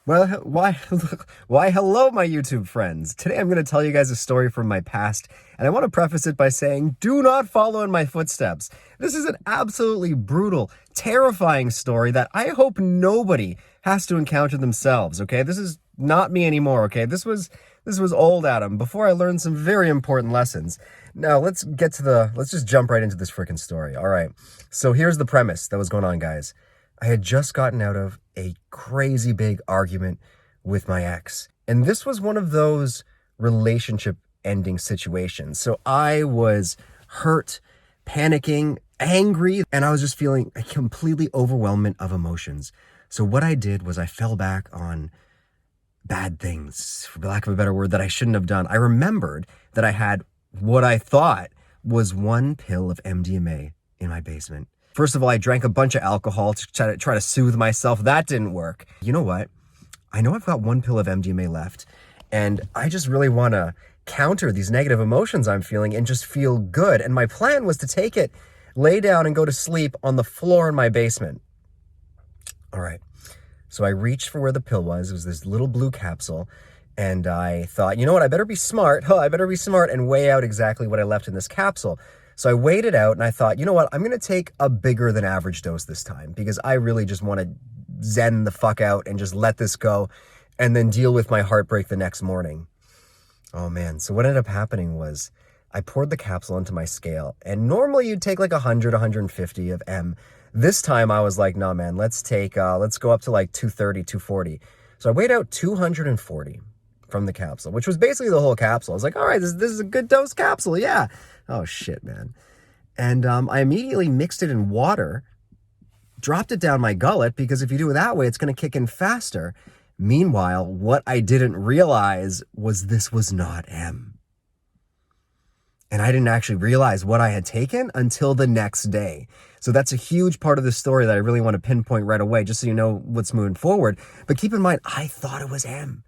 Well, why, hello, my YouTube friends. Today I'm going to tell you guys a story from my past, and I want to preface it by saying, do not follow in my footsteps. This is an absolutely brutal, terrifying story that I hope nobody has to encounter themselves, okay? This is not me anymore, okay? This was old Adam, before I learned some very important lessons. Now, let's just jump right into this freaking story, all right? So here's the premise that was going on, guys. I had just gotten out of a crazy big argument with my ex. And this was one of those relationship ending situations. So I was hurt, panicking, angry, and I was just feeling a completely overwhelmment of emotions. So what I did was I fell back on bad things, for lack of a better word, that I shouldn't have done. I remembered that I had what I thought was one pill of MDMA in my basement. First of all, I drank a bunch of alcohol to try to soothe myself. That didn't work. You know what? I know I've got one pill of MDMA left, and I just really want to counter these negative emotions I'm feeling and just feel good. And my plan was to take it, lay down, and go to sleep on the floor in my basement. All right. So I reached for where the pill was. It was this little blue capsule. And I thought, you know what? I better be smart. I better be smart and weigh out exactly what I left in this capsule. So I weighed it out and I thought, you know what? I'm going to take a bigger than average dose this time because I really just want to zen the fuck out and just let this go and then deal with my heartbreak the next morning. Oh man. So what ended up happening was I poured the capsule into my scale, and normally you'd take like 100, 150 of M. This time I was like, nah, man, let's go up to like 230, 240. So I weighed out 240 from the capsule, which was basically the whole capsule. I was like, all right, this is a good dose capsule. Yeah. Oh shit, man. And I immediately mixed it in water, dropped it down my gullet, because if you do it that way, it's going to kick in faster. Meanwhile, what I didn't realize was this was not M. And I didn't actually realize what I had taken until the next day. So that's a huge part of the story that I really want to pinpoint right away, just so you know what's moving forward. But keep in mind, I thought it was M.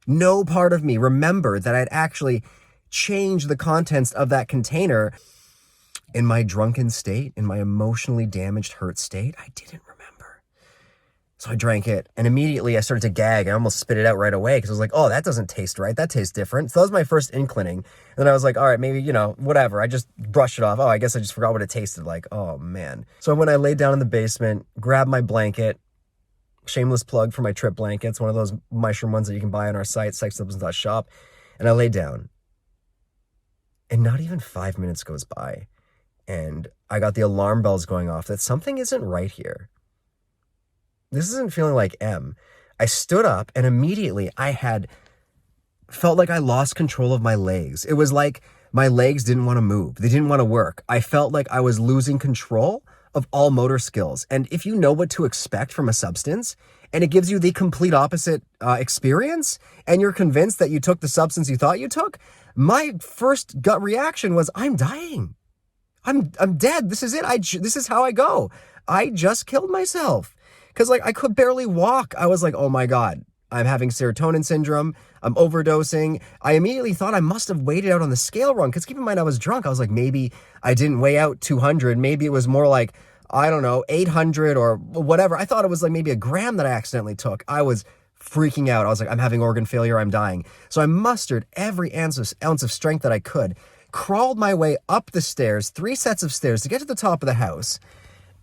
No part of me remembered that I'd actually changed the contents of that container. In my drunken state, in my emotionally damaged, hurt state, I didn't remember. So I drank it, and immediately I started to gag. I almost spit it out right away because I was like, oh, that doesn't taste right. That tastes different. So that was my first inkling. And then I was like, all right, maybe, whatever. I just brushed it off. Oh, I guess I just forgot what it tasted like. Oh, man. So when I laid down in the basement, grabbed my blanket, shameless plug for my Trip blankets, one of those mushroom ones that you can buy on our site, sexsubstance.shop, and I laid down. And not even 5 minutes goes by, and I got the alarm bells going off that something isn't right here. This isn't feeling like M. I stood up, and immediately I had felt like I lost control of my legs. It was like my legs didn't want to move. They didn't want to work. I felt like I was losing control of all motor skills. And if you know what to expect from a substance, and it gives you the complete opposite experience, and you're convinced that you took the substance you thought you took, my first gut reaction was, I'm dying. I'm dead. This is it. This is how I go. I just killed myself. Because I could barely walk. I was like, oh my God, I'm having serotonin syndrome. I'm overdosing. I immediately thought I must have weighed it out on the scale wrong. Because keep in mind, I was drunk. I was like, maybe I didn't weigh out 200. Maybe it was more like, I don't know, 800 or whatever. I thought it was like maybe a gram that I accidentally took. I was freaking out. I was like, I'm having organ failure. I'm dying. So I mustered every ounce of strength that I could, crawled my way up the stairs, 3 sets of stairs to get to the top of the house.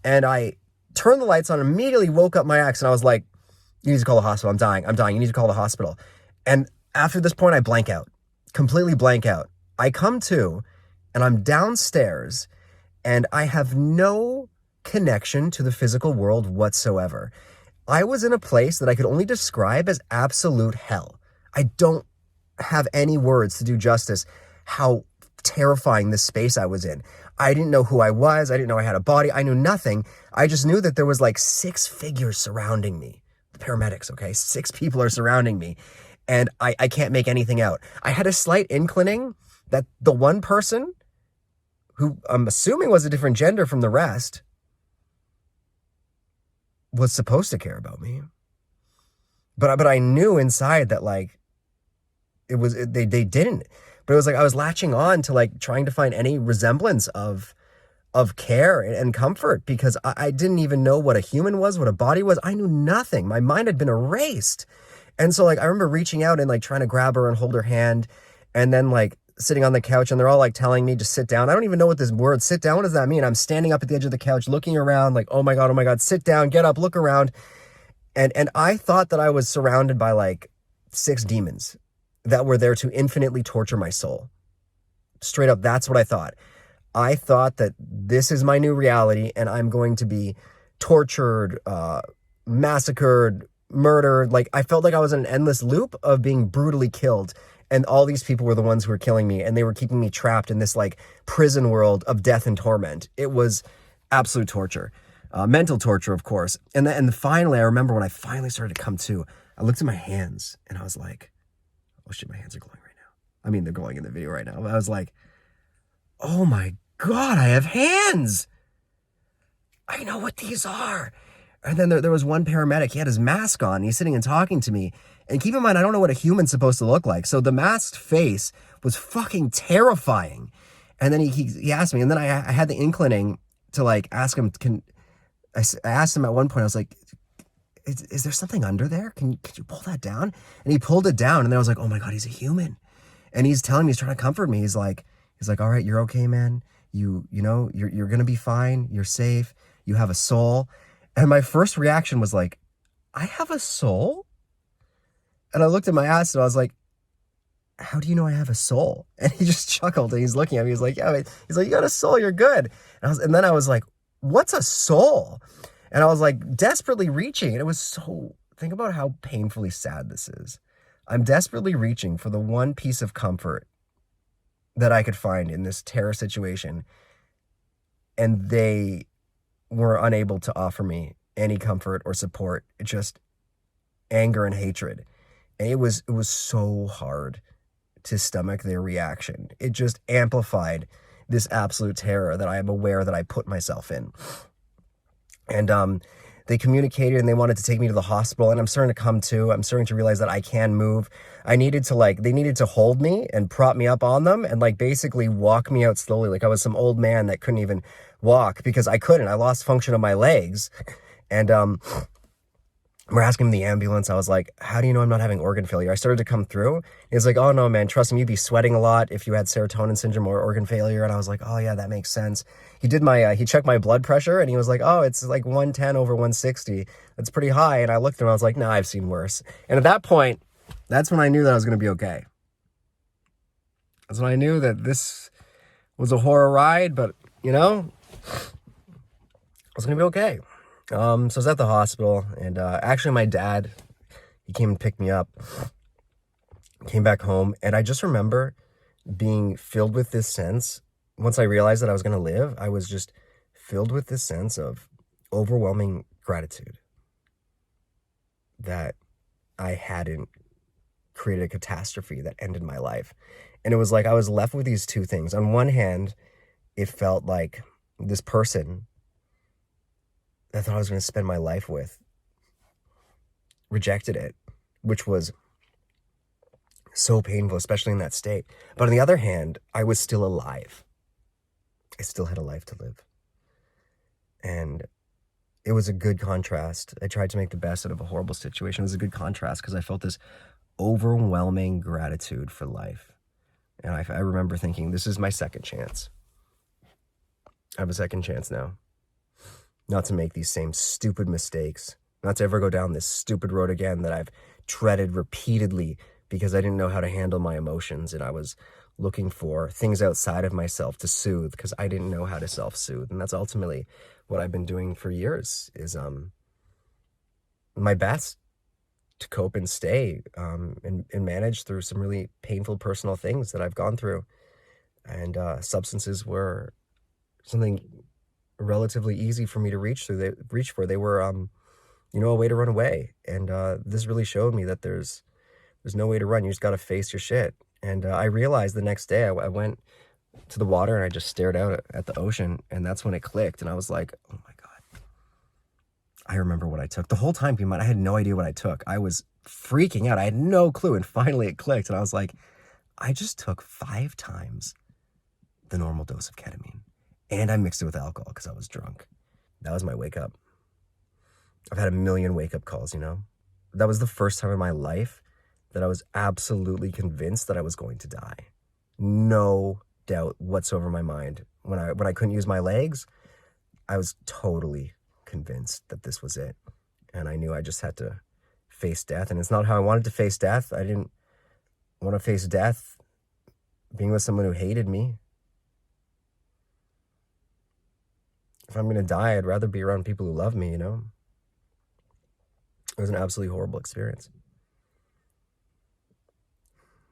And I turned the lights on, immediately woke up my ex, and I was like, you need to call the hospital. I'm dying. You need to call the hospital. And after this point, I blank out, completely blank out. I come to, and I'm downstairs, and I have no connection to the physical world whatsoever. I was in a place that I could only describe as absolute hell. I don't have any words to do justice how terrifying this space I was in. I didn't know who I was. I didn't know I had a body. I knew nothing. I just knew that there was like 6 figures surrounding me. The paramedics, okay? 6 people are surrounding me. And I can't make anything out. I had a slight inclining that the one person, who I'm assuming was a different gender from the rest, was supposed to care about me. But I knew inside that they didn't. But it was like I was latching on to trying to find any resemblance of care and comfort, because I didn't even know what a human was, what a body was. I knew nothing. My mind had been erased. And so like I remember reaching out and like trying to grab her and hold her hand, and then like sitting on the couch, and they're all like telling me to sit down. I don't even know what this word sit down, what does that mean? I'm standing up at the edge of the couch looking around like, oh my God, sit down, get up, look around. And I thought that I was surrounded by like 6 demons that were there to infinitely torture my soul. Straight up, that's what I thought. I thought that this is my new reality and I'm going to be tortured, massacred, murdered. Like I felt like I was in an endless loop of being brutally killed. And all these people were the ones who were killing me, and they were keeping me trapped in this like prison world of death and torment. It was absolute torture. Mental torture, of course. And finally, I remember when I finally started to come to, I looked at my hands and I was like, oh shit, my hands are glowing right now. I mean, they're glowing in the video right now. But I was like, oh my God, I have hands. I know what these are. And then there was one paramedic, he had his mask on, he's sitting and talking to me. And keep in mind, I don't know what a human's supposed to look like. So the masked face was fucking terrifying. And then he asked me, and then I had the inclining to like ask him, I asked him at one point, I was like, is there something under there? Can you pull that down? And he pulled it down, and then I was like, oh my God, he's a human. And he's telling me, he's trying to comfort me. He's like, all right, you're okay, man. You know, you're going to be fine. You're safe. You have a soul. And my first reaction was like, I have a soul? And I looked at my ass and I was like, how do you know I have a soul? And he just chuckled and he's looking at me. He's like, yeah, he's like, you got a soul. You're good. And then I was like, what's a soul? And I was like desperately reaching. And it was so, think about how painfully sad this is. I'm desperately reaching for the one piece of comfort that I could find in this terror situation. And they were unable to offer me any comfort or support. It just anger and hatred. And it was so hard to stomach their reaction. It just amplified this absolute terror that I am aware that I put myself in. And they communicated and they wanted to take me to the hospital, and I'm starting to come to. I'm starting to realize that I can move. They needed to hold me and prop me up on them and like basically walk me out slowly. Like I was some old man that couldn't even walk because I couldn't. I lost function of my legs. And we're asking him the ambulance. I was like, how do you know I'm not having organ failure? I started to come through. He's like, oh no, man, trust me, you'd be sweating a lot if you had serotonin syndrome or organ failure. And I was like, oh yeah, that makes sense. He did he checked my blood pressure and he was like, oh, it's like 110 over 160. That's pretty high. And I looked at him, I was like, no, I've seen worse. And at that point, that's when I knew that I was going to be okay. That's when I knew that this was a horror ride, but you know, I was going to be okay. So I was at the hospital, and actually my dad, he came and picked me up, came back home, and I just remember being filled with this sense. Once I realized that I was going to live, I was just filled with this sense of overwhelming gratitude that I hadn't created a catastrophe that ended my life. And it was like I was left with these two things. On one hand, it felt like this person I thought I was going to spend my life with rejected it, which was so painful, especially in that state. But on the other hand, I was still alive. I still had a life to live. And it was a good contrast. I tried to make the best out of a horrible situation. It was a good contrast because I felt this overwhelming gratitude for life. And I remember thinking, this is my second chance. I have a second chance now. Not to make these same stupid mistakes, not to ever go down this stupid road again that I've treaded repeatedly because I didn't know how to handle my emotions, and I was looking for things outside of myself to soothe because I didn't know how to self-soothe. And that's ultimately what I've been doing for years, is my best to cope and stay and manage through some really painful personal things that I've gone through. And substances were something relatively easy for me to reach for. They were a way to run away. And this really showed me that there's no way to run. You just got to face your shit. And I realized the next day I went to the water and I just stared out at the ocean, and that's when it clicked. And I was like, oh my God, I remember what I took. The whole time, I had no idea what I took. I was freaking out. I had no clue. And finally it clicked. And I was like, I just took 5 times the normal dose of ketamine. And I mixed it with alcohol because I was drunk. That was my wake up. I've had a million wake up calls, that was the first time in my life that I was absolutely convinced that I was going to die. No doubt whatsoever in my mind. When I couldn't use my legs, I was totally convinced that this was it. And I knew I just had to face death. And it's not how I wanted to face death. I didn't want to face death being with someone who hated me. If I'm going to die, I'd rather be around people who love me, you know? It was an absolutely horrible experience.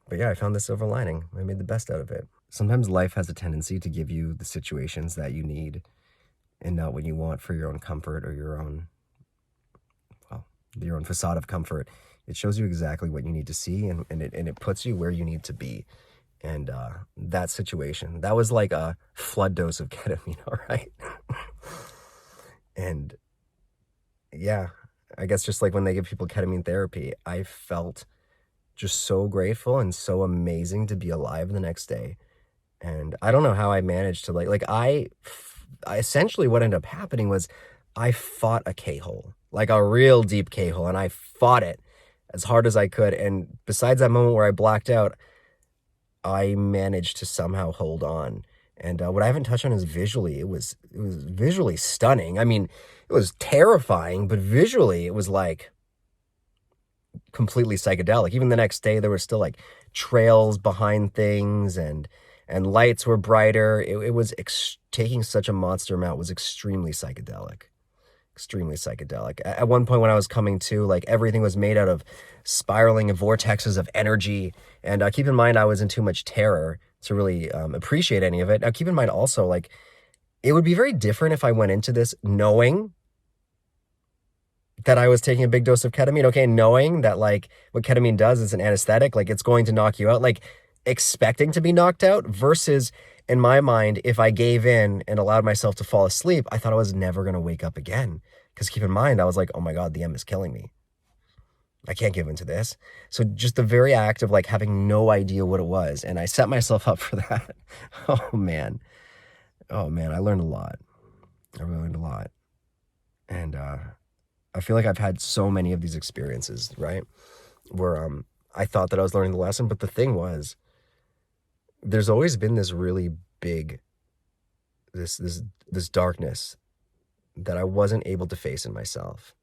But yeah, I found the silver lining. I made the best out of it. Sometimes life has a tendency to give you the situations that you need and not what you want for your own comfort or your own facade of comfort. It shows you exactly what you need to see, and it puts you where you need to be. And that situation, that was like a flood dose of ketamine, all right? And yeah, I guess just like when they give people ketamine therapy, I felt just so grateful and so amazing to be alive the next day. And I don't know how I managed to I essentially what ended up happening was I fought a K-hole, like a real deep K-hole, and I fought it as hard as I could. And besides that moment where I blacked out, I managed to somehow hold on. And what I haven't touched on is visually. It was visually stunning. I mean, it was terrifying, but visually it was like completely psychedelic. Even the next day, there were still like trails behind things, and lights were brighter. It was taking such a monster amount was extremely psychedelic. Extremely psychedelic. At one point when I was coming to, like, everything was made out of spiraling vortexes of energy. And keep in mind, I was in too much terror to really appreciate any of it. Now, keep in mind also, like, it would be very different if I went into this knowing that I was taking a big dose of ketamine. Okay, knowing that, like, what ketamine does is an anesthetic, like, it's going to knock you out, like, expecting to be knocked out, versus in my mind, if I gave in and allowed myself to fall asleep, I thought I was never going to wake up again. Because keep in mind, I was like, oh my God, the M is killing me. I can't give into this. So just the very act of like having no idea what it was, and I set myself up for that. Oh man, I learned a lot. I really learned a lot. And I feel like I've had so many of these experiences, right? Where I thought that I was learning the lesson, but the thing was, there's always been this really big, this darkness that I wasn't able to face in myself,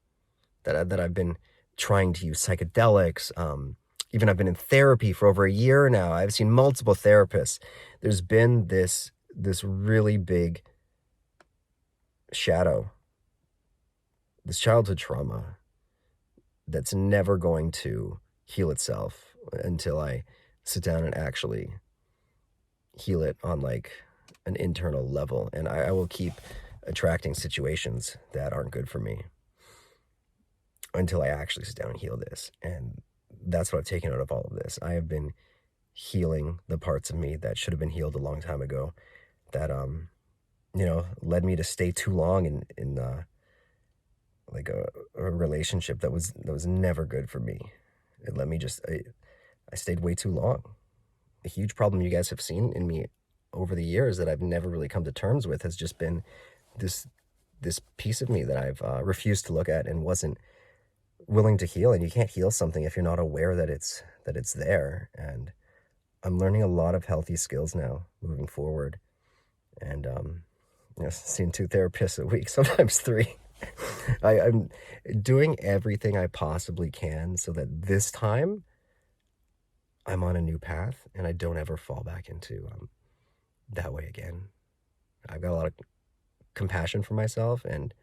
that I've been trying to use psychedelics. Even I've been in therapy for over a year now. I've seen multiple therapists. There's been this really big shadow, this childhood trauma that's never going to heal itself until I sit down and actually heal it on like an internal level. And I will keep attracting situations that aren't good for me until I actually sit down and heal this. And that's what I've taken out of all of this. I have been healing the parts of me that should have been healed a long time ago, that led me to stay too long in like a relationship that was never good for me. It let me I stayed way too long. A huge problem you guys have seen in me over the years that I've never really come to terms with has just been this piece of me that I've refused to look at and wasn't willing to heal. And you can't heal something if you're not aware that it's there. And I'm learning a lot of healthy skills now moving forward. And seeing 2 therapists a week, sometimes 3. I'm doing everything I possibly can so that this time I'm on a new path and I don't ever fall back into that way again. I've got a lot of compassion for myself and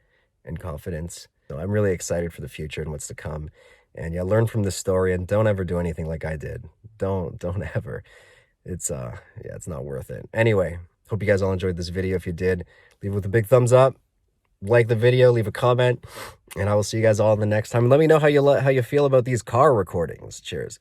confidence. So I'm really excited for the future and what's to come. And yeah, learn from this story and don't ever do anything like I did. Don't ever. It's not worth it. Anyway, hope you guys all enjoyed this video. If you did, leave it with a big thumbs up. Like the video, leave a comment, and I will see you guys all in the next time. Let me know how you feel about these car recordings. Cheers.